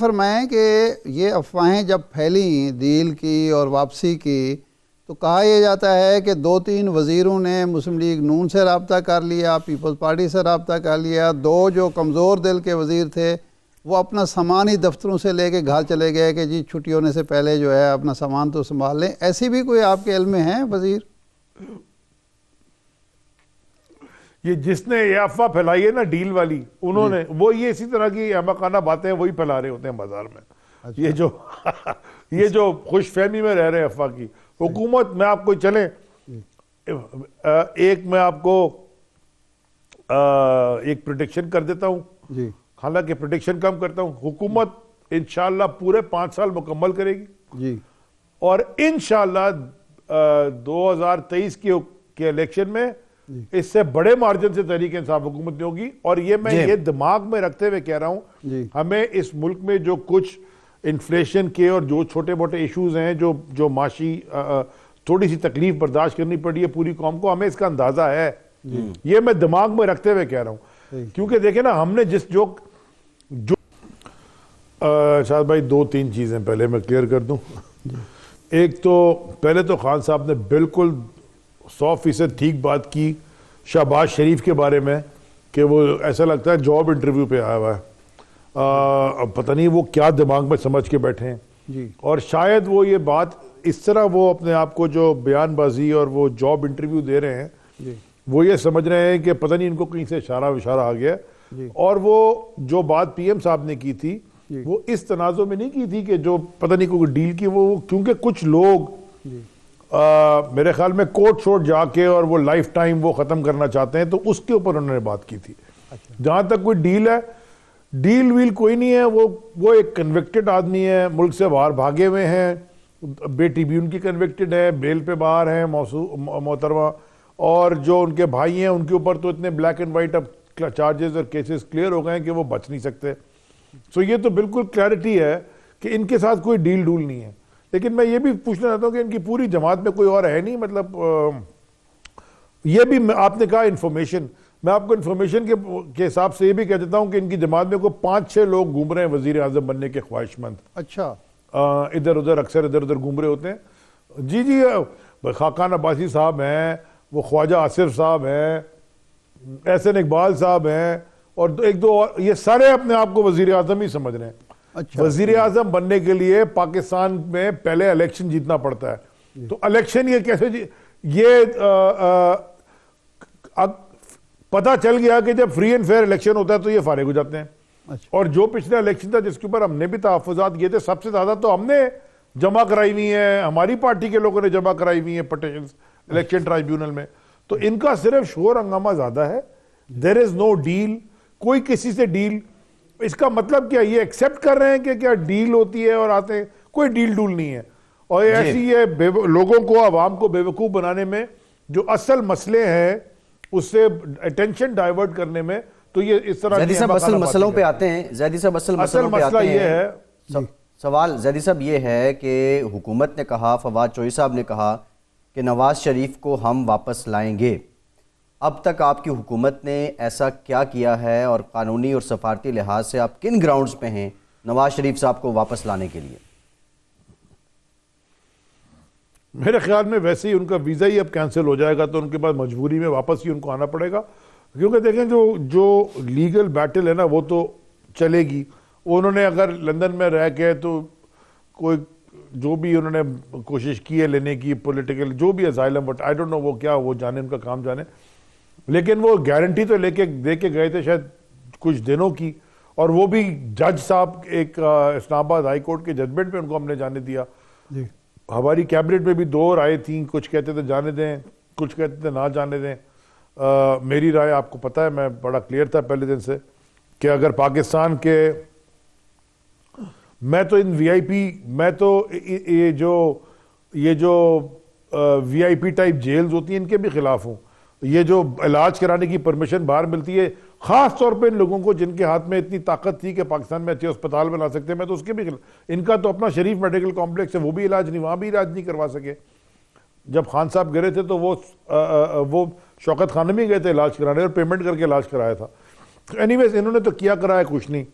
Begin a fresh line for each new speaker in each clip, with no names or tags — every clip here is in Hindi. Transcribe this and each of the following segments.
फरमाएं कि ये अफवाहें जब फैली डील की और वापसी की, तो कहा यह जाता है कि 2-3 वज़ीरों ने मुस्लिम लीग नून से रब्ता कर लिया, पीपल्स पार्टी से रब्ता कर लिया, 2 जो कमज़ोर दिल के वज़ीर थे वो अपना सामान ही दफ्तरों से लेके घर चले गए कि जी छुट्टी होने से पहले जो है अपना सामान तो संभाल लें। ऐसी भी कोई आपके इल्म में है वज़ीर?
ये जिसने ये अफवाह फैलाई है ना डील वाली, उन्होंने वो ये इसी तरह की अहमकाना बातें वही फैला रहे होते हैं बाजार में।
अच्छा।
ये जो खुशफहमी में रह रहे हैं अफवाह की हुकूमत में, आपको चले एक मैं आपको एक प्रेडिक्शन कर देता हूं
जी।
हालांकि प्रेडिक्शन कम करता हूं। हुकूमत इंशाल्लाह पूरे 5 साल मुकम्मल करेगी
जी।
और इंशाल्लाह 2023 के इलेक्शन में इससे बड़े मार्जिन से तहरीक इंसाफ हुकूमत नहीं होगी। और ये मैं ये दिमाग में रखते हुए कह रहा हूं, हमें इस मुल्क में जो कुछ इन्फ्लेशन के और जो छोटे मोटे इश्यूज हैं, जो माशी थोड़ी सी तकलीफ बर्दाश्त करनी पड़ी है पूरी कौम को, हमें इसका अंदाजा है। ये मैं दिमाग में रखते हुए कह रहा हूं, क्योंकि देखे ना हमने जो शायद भाई 2-3 चीजें पहले मैं क्लियर कर दूं। एक तो पहले तो खान साहब ने बिल्कुल 100% ठीक बात की शहबाज शरीफ के बारे में कि वो ऐसा लगता है जॉब इंटरव्यू पे आया हुआ है। पता नहीं वो क्या दिमाग में समझ के बैठे हैं जी। और शायद वो ये बात इस तरह वो अपने आप को जो बयानबाजी और वो जॉब इंटरव्यू दे रहे हैं जी। वो ये समझ रहे हैं कि पता नहीं इनको कहीं से इशारा विशारा आ गया जी। और वो जो बात पीएम साहब ने की थी वो इस तनाज़ो में नहीं की थी कि जो पता नहीं कोई डील की, वो क्योंकि कुछ लोग मेरे ख्याल में कोर्ट शोट जाके और वो लाइफ टाइम वो खत्म करना चाहते हैं, तो उसके ऊपर उन्होंने बात की थी। अच्छा। जहां तक कोई डील है, डील वील कोई नहीं है। वो एक कन्विक्टेड आदमी है, मुल्क से बाहर भागे हुए हैं, बेटी भी उनकी कन्विक्टेड है, बेल पे बाहर है मोहतरमा, और जो उनके भाई हैं उनके ऊपर तो इतने ब्लैक एंड वाइट अब चार्जेस और केसेस क्लियर हो गए हैं कि वो बच नहीं सकते। सो ये तो बिल्कुल क्लैरिटी है कि इनके साथ कोई डील डूल नहीं है। लेकिन मैं ये भी पूछना चाहता हूँ कि इनकी पूरी जमात में कोई और है नहीं, मतलब ये भी आपने कहा इन्फॉर्मेशन, मैं आपको इन्फॉर्मेशन के हिसाब से ये भी कह देता हूँ कि इनकी जमात में कोई 5-6 लोग घूम रहे हैं वजीर आजम बनने के ख्वाहिशमंद।
अच्छा।
इधर उधर अक्सर इधर उधर घूम रहे होते हैं जी जी। खाकान अब्बासी साहब हैं, वो ख्वाजा आसिफ साहब हैं, एहसन इकबाल साहब हैं, और 1-2 और, ये सारे अपने आप को वजीर आजम ही समझ रहे हैं। अच्छा। वजीर आजम बनने के लिए पाकिस्तान में पहले इलेक्शन जीतना पड़ता है। तो इलेक्शन ये कैसे ये पता चल गया कि जब फ्री एंड फेयर इलेक्शन होता है तो ये फारिग हो जाते हैं। अच्छा। और जो पिछला इलेक्शन था जिसके ऊपर हमने भी तहफ़्फ़ुज़ात किए थे, सबसे ज्यादा तो हमने जमा कराई हुई है, हमारी पार्टी के लोगों ने जमा कराई हुई है पटिशन इलेक्शन ट्राइब्यूनल में। तो इनका सिर्फ शोर हंगामा ज्यादा है। देयर इज नो डील, कोई किसी से डील। इसका मतलब क्या, ये एक्सेप्ट कर रहे हैं कि क्या डील होती है और आते हैं? कोई डील डूल नहीं है। और ऐसी ये लोगों को, आवाम को बेवकूफ बनाने में, जो असल मसले हैं उससे अटेंशन डाइवर्ट करने में, तो ये इस तरह
ज़ैदी साहब असल मसलों पे आते हैं। ज़ैदी साहब असल
मसला ये है,
सवाल ज़ैदी साहब ये है कि हुकूमत ने कहा, फवाद चौधरी साहब ने कहा कि नवाज शरीफ को हम वापस लाएंगे। अब तक आपकी हुकूमत ने ऐसा क्या किया है और कानूनी और सफारती लिहाज से आप किन ग्राउंड्स पे हैं नवाज शरीफ साहब को वापस लाने के लिए?
मेरे ख्याल में वैसे ही उनका वीज़ा ही अब कैंसिल हो जाएगा, तो उनके बाद मजबूरी में वापस ही उनको आना पड़ेगा। क्योंकि देखें जो लीगल बैटल है ना वो तो चलेगी। उन्होंने अगर लंदन में रह के तो कोई जो भी उन्होंने कोशिश की है लेने की पॉलिटिकल जो भी asylum, but I don't know वो क्या, वो जाने, उनका काम जाने। लेकिन वो गारंटी तो दे के गए थे शायद कुछ दिनों की, और वो भी जज साहब एक इस्लामाबाद हाई कोर्ट के जजमेंट पे उनको हमने जाने दिया जी। हमारी कैबिनेट में भी 2 राय थी, कुछ कहते थे जाने दें, कुछ कहते थे ना जाने दें। मेरी राय आपको पता है, मैं बड़ा क्लियर था पहले दिन से कि अगर पाकिस्तान के, मैं तो इन वीआईपी, मैं तो ये जो वीआईपी टाइप जेल्स होती हैं इनके भी खिलाफ हूँ। ये जो इलाज कराने की परमिशन बाहर मिलती है, खास तौर पे इन लोगों को जिनके हाथ में इतनी ताकत थी कि पाकिस्तान में अच्छे अस्पताल बना सकते हैं, मैं तो उसके भी खिलाफ। इनका तो अपना शरीफ मेडिकल कॉम्प्लेक्स है, वो भी इलाज नहीं, वहां भी इलाज नहीं करवा सके। जब खान साहब गए थे तो वो शौकत खान में गए थे इलाज कराने और पेमेंट करके इलाज कराया था। एनीवेज इन्होंने तो किया कराया कुछ नहीं।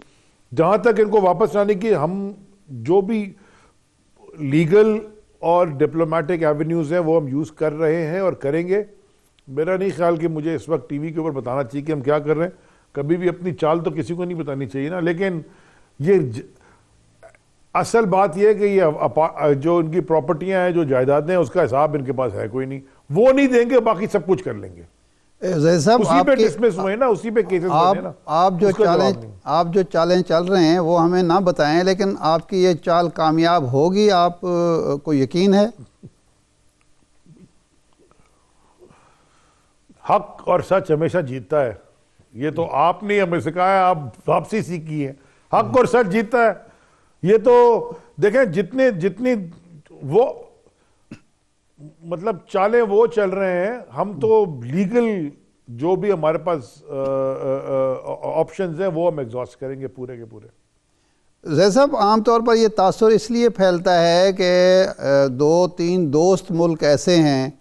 जहां तक इनको वापस लाने की, हम जो भी लीगल और डिप्लोमेटिक एवेन्यूज हैं वो हम यूज कर रहे हैं और करेंगे। मेरा नहीं ख्याल कि मुझे इस वक्त टीवी के ऊपर बताना चाहिए कि हम क्या कर रहे हैं। कभी भी अपनी चाल तो किसी को नहीं बतानी चाहिए ना, लेकिन ये असल बात यह है कि ये जो इनकी प्रॉपर्टियां हैं, जो जायदादें हैं, उसका हिसाब इनके पास है कोई नहीं, वो नहीं देंगे, बाकी सब कुछ कर लेंगे।
साहब
उसी पे डिसमिस हुए ना, उसी पे केसेस बने ना।
आप जो चालें चल रहे हैं वो हमें ना बताएं, लेकिन आपकी ये चाल कामयाब होगी, आप को यकीन है?
हक और सच हमेशा जीतता है, ये तो आपने हमें सिखाया है, आप वापसी सीखी है। हक और सच जीतता है। ये तो देखें, जितनी वो मतलब चालें वो चल रहे हैं, हम तो लीगल जो भी हमारे पास ऑप्शंस हैं वो हम एग्जॉस्ट करेंगे पूरे के पूरे।
जैसे साहब, आमतौर पर ये तासुर इसलिए फैलता है कि 2-3 दोस्त मुल्क ऐसे हैं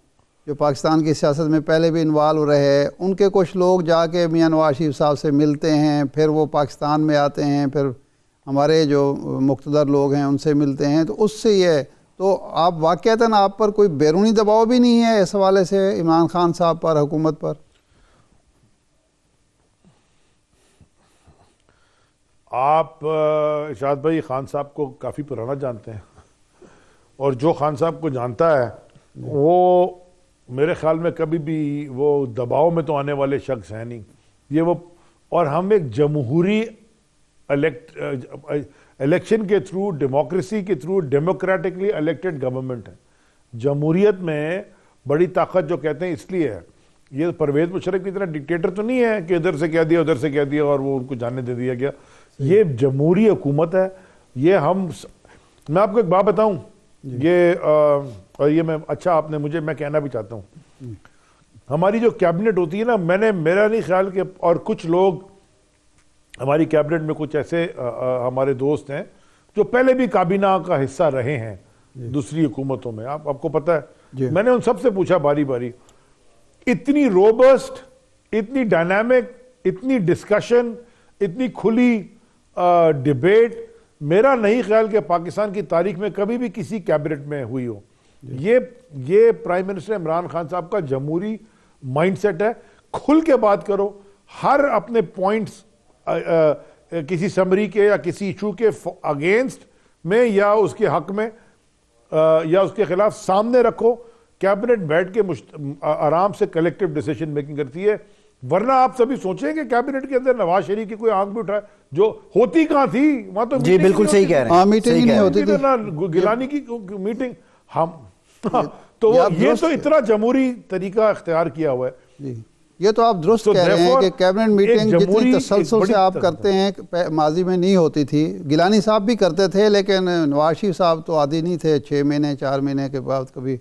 जो पाकिस्तान की सियासत में पहले भी इन्वॉल्व रहे, उनके कुछ लोग जाके मियां नवाज शरीफ साहब से मिलते हैं, फिर वो पाकिस्तान में आते हैं, फिर हमारे जो मुक़्तदर लोग हैं उनसे मिलते हैं, तो उससे ये तो आप वाक़ईतन आप पर कोई बैरूनी दबाव भी नहीं है इस हवाले से इमरान खान साहब पर, हुकूमत पर?
आप इरशाद भाई खान साहब को काफ़ी पुराना जानते हैं, और जो खान साहब को जानता है वो मेरे ख्याल में कभी भी वो दबाव में तो आने वाले शख्स हैं नहीं। ये वो, और हम एक जमहूरी इलेक्शन के थ्रू, डेमोक्रेसी के थ्रू, डेमोक्रेटिकली इलेक्टेड गवर्नमेंट है। जमहूरियत में बड़ी ताकत जो कहते हैं इसलिए है, ये परवेज मुशर्रफ की तरह डिक्टेटर तो नहीं है कि इधर से कह दिया उधर से कह दिया और वो उनको जाने दे दिया गया। ये जमहूरी हुकूमत है। ये मैं आपको एक बात बताऊं, ये और ये मैं मैं कहना भी चाहता हूं, हमारी जो कैबिनेट होती है ना, मेरा नहीं ख्याल कि, और कुछ लोग हमारी कैबिनेट में कुछ ऐसे हमारे दोस्त हैं जो पहले भी काबीना का हिस्सा रहे हैं दूसरी हुकूमतों में, आपको पता है। मैंने उन सबसे पूछा बारी बारी, इतनी रोबस्ट, इतनी डायनामिक, इतनी डिस्कशन, इतनी खुली डिबेट मेरा नहीं ख्याल कि पाकिस्तान की तारीख में कभी भी किसी कैबिनेट में हुई हो। ये प्राइम मिनिस्टर इमरान खान साहब का जमहूरी माइंडसेट है। खुल के बात करो, हर अपने पॉइंट्स किसी समरी के या किसी इशू के अगेंस्ट में या उसके हक में या उसके खिलाफ सामने रखो। कैबिनेट बैठ के आराम से कलेक्टिव डिसीजन मेकिंग करती है, वरना आप सभी सोचेंगे कैबिनेट के अंदर नवाज शरीफ की कोई आंख भी उठाए, जो होती कहां थी वहां तो
जी बिल्कुल सही कह रहे हैं,
मीटिंग नहीं होती थी
ना, गिलानी की मीटिंग तो ये तो इतना जमहूरी तरीका इख्तियार किया हुआ है
जी। ये तो आप दुरुस्त कह रहे हैं कि कैबिनेट मीटिंग जितनी तसलसल से आप करते हैं माजी में नहीं होती थी। गिलानी साहब भी करते थे, लेकिन नवाज शरीफ साहब तो आदी नहीं थे 6 महीने 4 महीने के बाद कभी